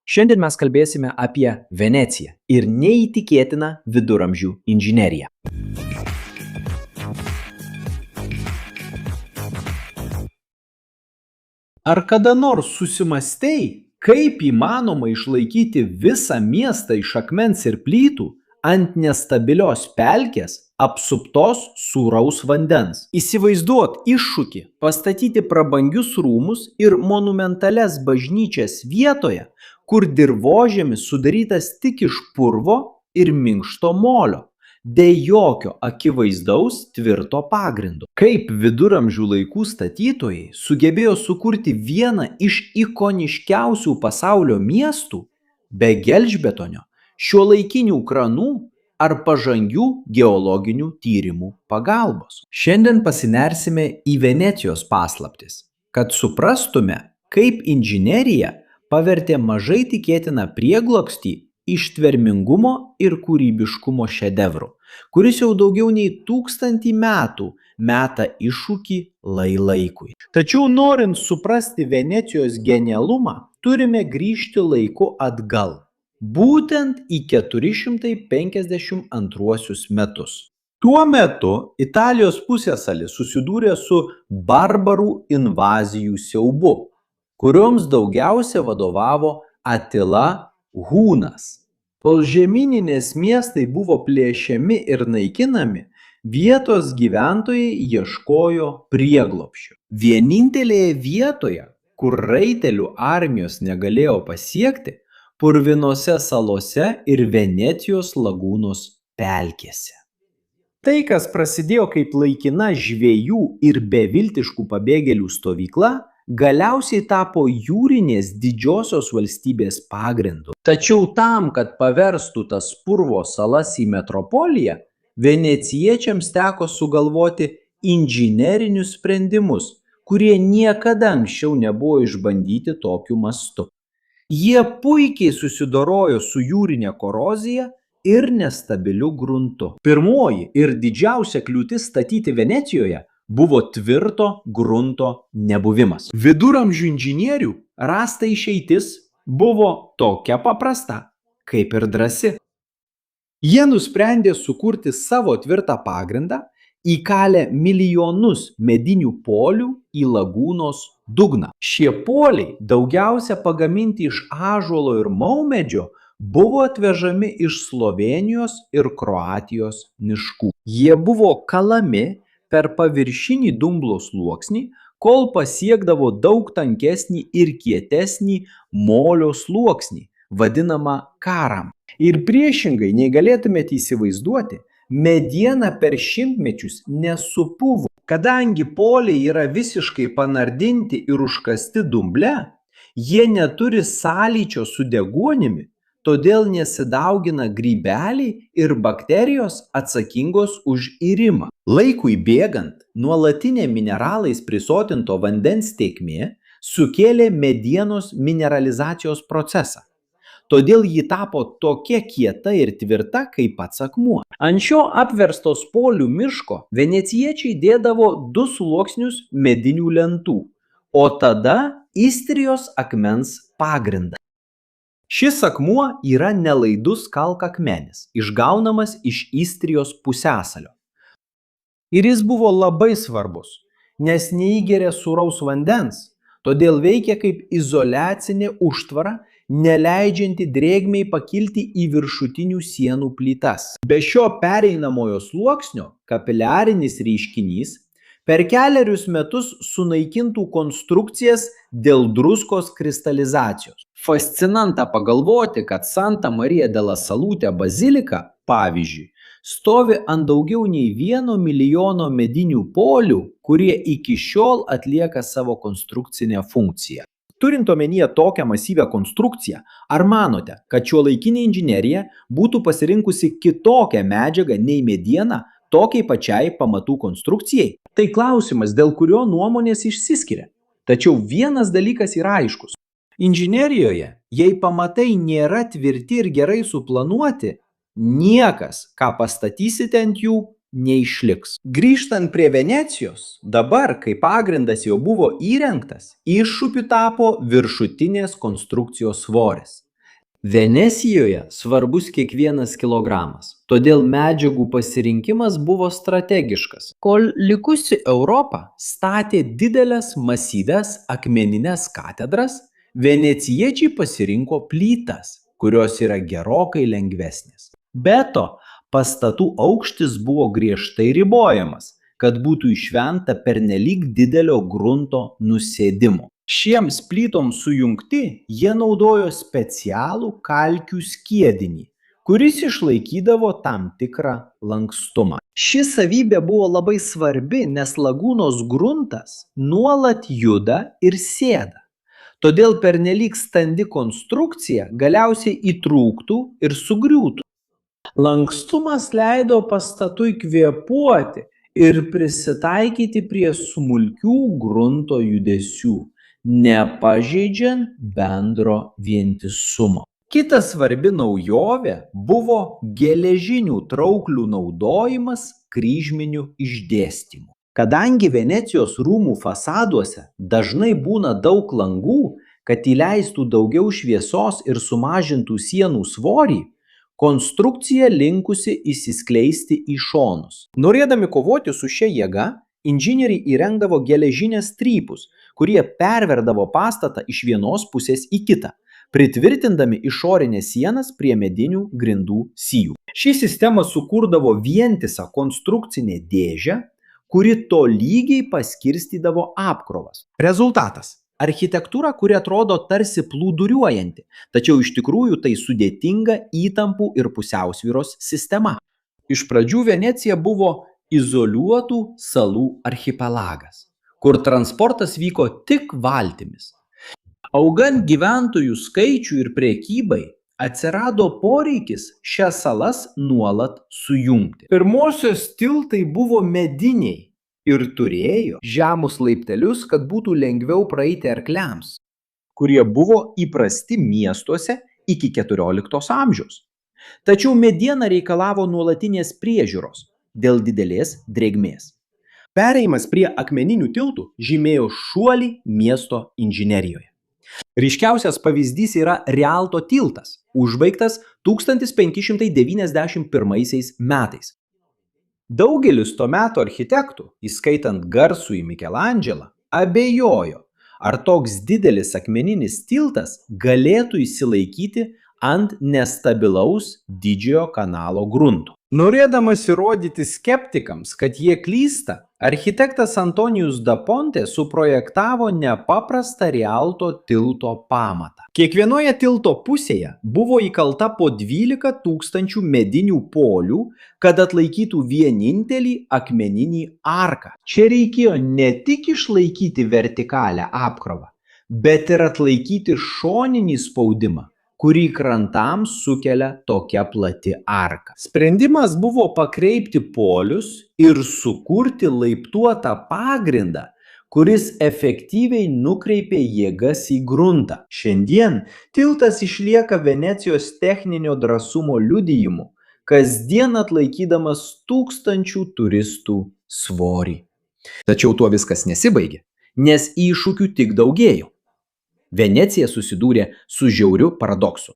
Šiandien mes kalbėsime apie Veneciją ir neįtikėtiną viduramžių inžineriją. Ar kada nors susimąstei, kaip įmanoma išlaikyti visą miestą iš akmens ir plytų ant nestabilios pelkės, apsuptos sūraus vandens? Įsivaizduok iššūkį pastatyti prabangius rūmus ir monumentalias bažnyčias vietoje, kur dirvožemis sudarytas tik iš purvo ir minkšto molio, be jokio akivaizdaus tvirto pagrindo. Kaip viduramžių laikų statytojai sugebėjo sukurti vieną iš ikoniškiausių pasaulio miestų be gelžbetonio, šiuolaikinių kranų ar pažangių geologinių tyrimų pagalbos? Šiandien pasinersime į Venecijos paslaptis, kad suprastume, kaip inžinerija pavertė mažai tikėtiną prieglobstį ištvermingumo ir kūrybiškumo šedevru, kuris jau daugiau nei 1000 metų meta iššūkį laikui. Tačiau norint suprasti Venecijos genialumą, turime grįžti laiku atgal, būtent į 452 metus. Tuo metu Italijos pusiasalis susidūrė su barbarų invazijų siaubu, kurioms daugiausia vadovavo Atila Hūnas. Kol žemyninės miestai buvo plėšiami ir naikinami, vietos gyventojai ieškojo prieglobsčio. Vienintelėje vietoje, kur raitelių armijos negalėjo pasiekti, purvinose salose ir Venecijos lagūnos pelkėse. Tai, kas prasidėjo kaip laikina žvejų ir beviltiškų pabėgėlių stovykla, galiausiai tapo jūrinės didžiosios valstybės pagrindu. Tačiau tam, kad paverstų tas purvo salas į metropoliją, venecijiečiams teko sugalvoti inžinerinius sprendimus, kurie niekada anksčiau nebuvo išbandyti tokiu mastu. Jie puikiai susidorojo su jūrinė korozija ir nestabiliu gruntu. Pirmoji ir didžiausia kliūtis statyti Venecijoje buvo tvirto grunto nebuvimas. Viduramžių inžinierių rasta išeitis buvo tokia paprasta, kaip ir drąsi. Jie nusprendė sukurti savo tvirtą pagrindą, įkalę milijonus medinių polių į lagūnos dugną. Šie poliai, daugiausia pagaminti iš ąžuolo ir maumedžio, buvo atvežami iš Slovėnijos ir Kroatijos miškų. Jie buvo kalami per paviršinį dumblo sluoksnį, kol pasiekdavo daug tankesnį ir kietesnį molio sluoksnį, vadinamą karam. Ir priešingai, nei galėtumėte įsivaizduoti, mediena per šimtmečius nesupuvo. Kadangi poliai yra visiškai panardinti ir užkasti dumble, jie neturi sąlyčio su deguonimi, todėl nesidaugina grybeliai ir bakterijos atsakingos už irimą. Laikui bėgant, nuolatinė mineralais prisotinto vandens tėkmė sukėlė medienos mineralizacijos procesą. Todėl ji tapo tokia kieta ir tvirta kaip pats akmuo. Ant šio apverstos polių miško venecijiečiai dėdavo 2 sluoksnius medinių lentų, o tada istrijos akmens pagrindą. Šis akmuo yra nelaidus kalkakmenis, išgaunamas iš Istrijos pusiasalio. Ir jis buvo labai svarbus, nes neįgeria sūraus vandens, todėl veikia kaip izoliacinė užtvara, neleidžianti drėgmei pakilti į viršutinių sienų plytas. Be šio pereinamojo sluoksnio kapiliarinis reiškinys per kelerius metus sunaikintų konstrukcijas dėl druskos kristalizacijos. Fascinanta pagalvoti, kad Santa Marija della Salute bazilika, pavyzdžiui, stovi ant daugiau nei 1 milijono medinių polių, kurie iki šiol atlieka savo konstrukcinę funkciją. Turint omenyje tokią masyvią konstrukciją, ar manote, kad šiuolaikinė inžinerija būtų pasirinkusi kitokią medžiagą nei mediena tokiai pačiai pamatų konstrukcijai? Tai klausimas, dėl kurio nuomonės išsiskiria. Tačiau vienas dalykas yra aiškus. Inžinerijoje, jei pamatai nėra tvirti ir gerai suplanuoti, niekas, ką pastatysite ant jų, neišliks. Grįžtant prie Venecijos, dabar, kai pagrindas jau buvo įrengtas, iššūkiu tapo viršutinės konstrukcijos svoris. Venecijoje svarbus kiekvienas kilogramas, todėl medžiagų pasirinkimas buvo strategiškas. Kol likusi Europa statė didelės masyvias akmenines katedras, venecijiečiai pasirinko plytas, kurios yra gerokai lengvesnės. Be to, pastatų aukštis buvo griežtai ribojamas, kad būtų išvengta pernelyg didelio grunto nusėdimo. Šiems plytoms sujungti jie naudojo specialų kalkių skiedinį, kuris išlaikydavo tam tikrą lankstumą. Ši savybė buvo labai svarbi, nes lagūnos gruntas nuolat juda ir sėda. Todėl pernelyg standi konstrukcija galiausiai įtrūktų ir sugriūtų. Lankstumas leido pastatui kvėpuoti ir prisitaikyti prie smulkių grunto judesių, nepažeidžiant bendro vientisumo. Kita svarbi naujovė buvo geležinių trauklių naudojimas kryžminiu išdėstymu. Kadangi Venecijos rūmų fasaduose dažnai būna daug langų, kad įleistų daugiau šviesos ir sumažintų sienų svorį, konstrukcija linkusi įsiskleisti į šonus. Norėdami kovoti su šia jėga, inžinieriai įrengdavo geležinės strypus, kurie perverdavo pastatą iš vienos pusės į kitą, pritvirtindami išorinės sienas prie medinių grindų sijų. Ši sistema sukurdavo vientisą konstrukcinę dėžę, kuri tolygiai paskirstydavo apkrovas. Rezultatas – architektūra, kuri atrodo tarsi plūduriuojanti, tačiau iš tikrųjų tai sudėtinga įtampų ir pusiausvyros sistema. Iš pradžių Venecija buvo izoliuotų salų archipelagas, kur transportas vyko tik valtimis. Augant gyventojų skaičiui ir prekybai, atsirado poreikis šias salas nuolat sujungti. Pirmosios tiltai buvo mediniai ir turėjo žemus laiptelius, kad būtų lengviau praeiti arkliams, kurie buvo įprasti miestuose iki 14 amžiaus. Tačiau mediena reikalavo nuolatinės priežiūros dėl didelės drėgmės. Perėjimas prie akmeninių tiltų žymėjo šuolį miesto inžinerijoje. Ryškiausias pavyzdys yra Rialto tiltas, užbaigtas 1591 metais. Daugelis to meto architektų, įskaitant garsųjį Mikelandželą, abejojo, ar toks didelis akmeninis tiltas galėtų išsilaikyti ant nestabilaus Didžiojo kanalo grunto. Norėdamas įrodyti skeptikams, kad jie klysta, architektas Antonijus da Ponte suprojektavo nepaprastą Rialto tilto pamatą. Kiekvienoje tilto pusėje buvo įkalta po 12 000 medinių polių, kad atlaikytų vienintelį akmeninį arką. Čia reikėjo ne tik išlaikyti vertikalią apkrovą, bet ir atlaikyti šoninį spaudimą, kurį krantams sukelia tokia plati arka. Sprendimas buvo pakreipti polius ir sukurti laiptuotą pagrindą, kuris efektyviai nukreipė jėgas į gruntą. Šiandien tiltas išlieka Venecijos techninio drąsumo liudijimu, kasdien atlaikydamas 1000 turistų svorį. Tačiau tuo viskas nesibaigė, nes iššūkių tik daugėjo. Venecija susidūrė su žiauriu paradoksu.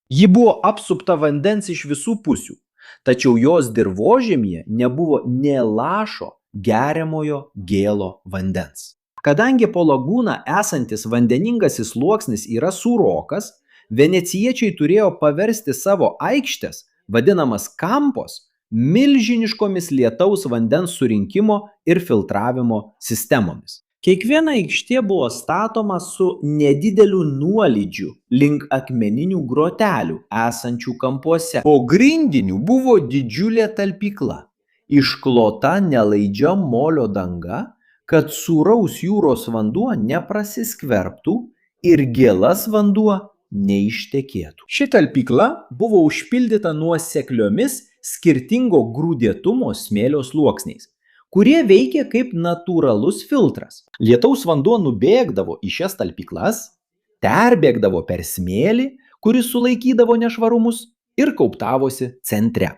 Ji buvo apsupta vandens iš visų pusių, tačiau jos dirvožemyje nebuvo nė lašo geriamojo gėlo vandens. Kadangi po lagūna esantis vandeningasis sluoksnis yra sūrokas, venecijiečiai turėjo paversti savo aikštes, vadinamas kampos, milžiniškomis lietaus vandens surinkimo ir filtravimo sistemomis. Kiekviena aikštė buvo statoma su nedideliu nuolydžiu link akmeninių grotelių esančių kampuose. Po grindiniu buvo didžiulė talpykla, išklota nelaidžia molio danga, kad sūraus jūros vanduo neprasiskverbtų ir gėlas vanduo neištekėtų. Ši talpykla buvo užpildyta nuosekliomis skirtingo grūdėtumo smėlio sluoksniais, kurie veikė kaip natūralus filtras. Lietaus vanduo nubėgdavo į šias talpyklas, perbėgdavo per smėlį, kuris sulaikydavo nešvarumus ir kauptavosi centre,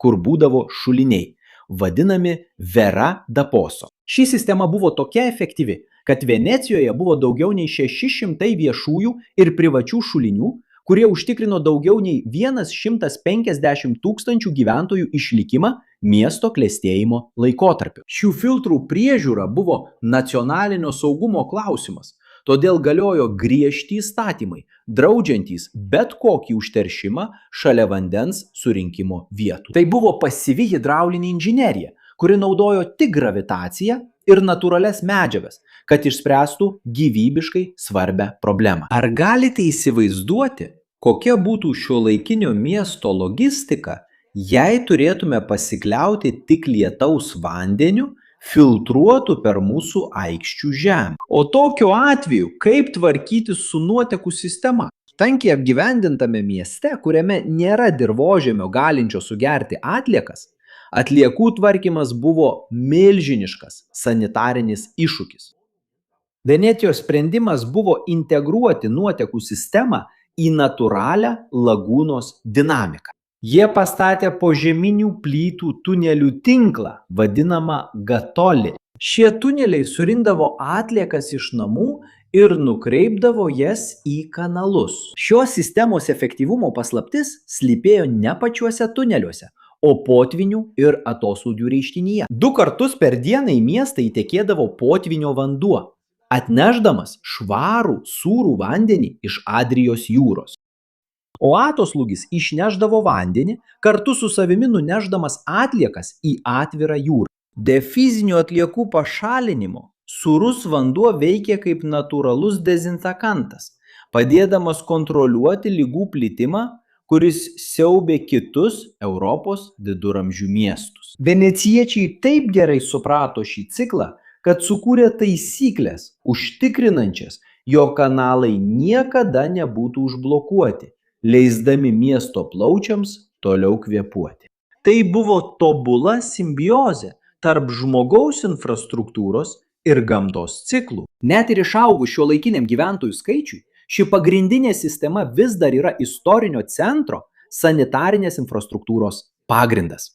kur būdavo šuliniai, vadinami Vera da Poso. Ši sistema buvo tokia efektyvi, kad Venecijoje buvo daugiau nei 600 viešųjų ir privačių šulinių, kurie užtikrino daugiau nei 150 000 gyventojų išlikimą miesto klestėjimo laikotarpiu. Šių filtrų priežiūra buvo nacionalinio saugumo klausimas, todėl galiojo griežti įstatymai, draudžiantys bet kokį užteršimą šalia vandens surinkimo vietų. Tai buvo pasyvi hidraulinė inžinerija, kuri naudojo tik gravitaciją ir natūralias medžiagas, kad išspręstų gyvybiškai svarbią problemą. Ar galite įsivaizduoti, kokia būtų šiuolaikinio miesto logistika, jei turėtume pasikliauti tik lietaus vandeniu, filtruotų per mūsų aikščių žemę? O tokiu atveju, kaip tvarkytis su nuotekų sistema? Tankiai apgyvendintame mieste, kuriame nėra dirvožemio galinčio sugerti atliekas, atliekų tvarkymas buvo milžiniškas sanitarinis iššūkis. Venecijos sprendimas buvo integruoti nuotekų sistemą į natūralią lagūnos dinamiką. Jie pastatė požeminių plytų tunelių tinklą, vadinamą gatolį. Šie tuneliai surinkdavo atliekas iš namų ir nukreipdavo jas į kanalus. Šios sistemos efektyvumo paslaptis slypėjo ne pačiuose tuneliuose, o potvynių ir atoslūgių reiškinyje. 2 kartus per dieną į miestą įtekėdavo potvynio vanduo, atnešdamas švarų sūrų vandenį iš Adrijos jūros. O atoslūgis išnešdavo vandenį, kartu su savimi nunešdamas atliekas į atvirą jūrą. Be fizinių atliekų pašalinimo sūrus vanduo veikė kaip natūralus dezinfekantas, padėdamas kontroliuoti ligų plitimą, kuris siaubė kitus Europos viduramžių miestus. Venecijiečiai taip gerai suprato šį ciklą, kad sukūrė taisyklės, užtikrinančias, jog kanalai niekada nebūtų užblokuoti, leisdami miesto plaučiams toliau kvėpuoti. Tai buvo tobula simbiozė tarp žmogaus infrastruktūros ir gamtos ciklų. Net ir išaugus šiuolaikiniam gyventojų skaičiui, ši pagrindinė sistema vis dar yra istorinio centro sanitarinės infrastruktūros pagrindas.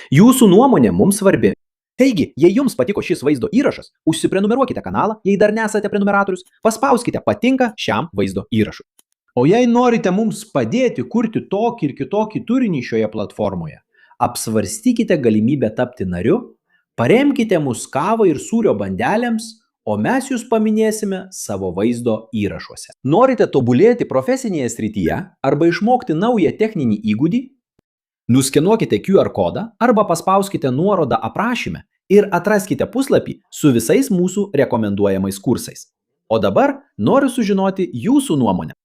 Jūsų nuomonė mums svarbi. Taigi, jei jums patiko šis vaizdo įrašas, užsiprenumeruokite kanalą, jei dar nesate prenumeratorius, paspauskite patinka šiam vaizdo įrašui. O jei norite mums padėti kurti tokį ir kitokį turinį šioje platformoje, apsvarstykite galimybę tapti nariu, paremkite mus kavą ir sūrio bandelėms, o mes jūs paminėsime savo vaizdo įrašuose. Norite tobulėti profesinėje srityje arba išmokti naują techninį įgūdį? Nuskenuokite QR kodą arba paspauskite nuorodą aprašyme ir atraskite puslapį su visais mūsų rekomenduojamais kursais. O dabar noriu sužinoti jūsų nuomonę.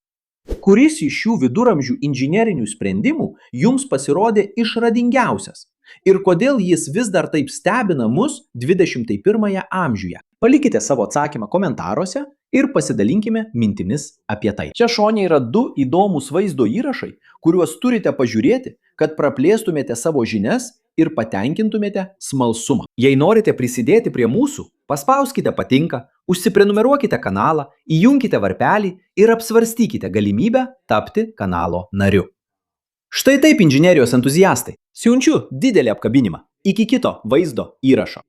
Kuris iš šių viduramžių inžinerinių sprendimų jums pasirodė išradingiausias ir kodėl jis vis dar taip stebina mus 21 amžiuje? Palikite savo atsakymą komentaruose ir pasidalinkime mintimis apie tai. Čia šone yra 2 įdomus vaizdo įrašai, kuriuos turite pažiūrėti, kad praplėstumėte savo žinias ir patenkintumėte smalsumą. Jei norite prisidėti prie mūsų, paspauskite patinka, užsiprenumeruokite kanalą, įjunkite varpelį ir apsvarstykite galimybę tapti kanalo nariu. Štai taip, inžinerijos entuziastai. Siunčiu didelį apkabinimą. Iki kito vaizdo įrašo.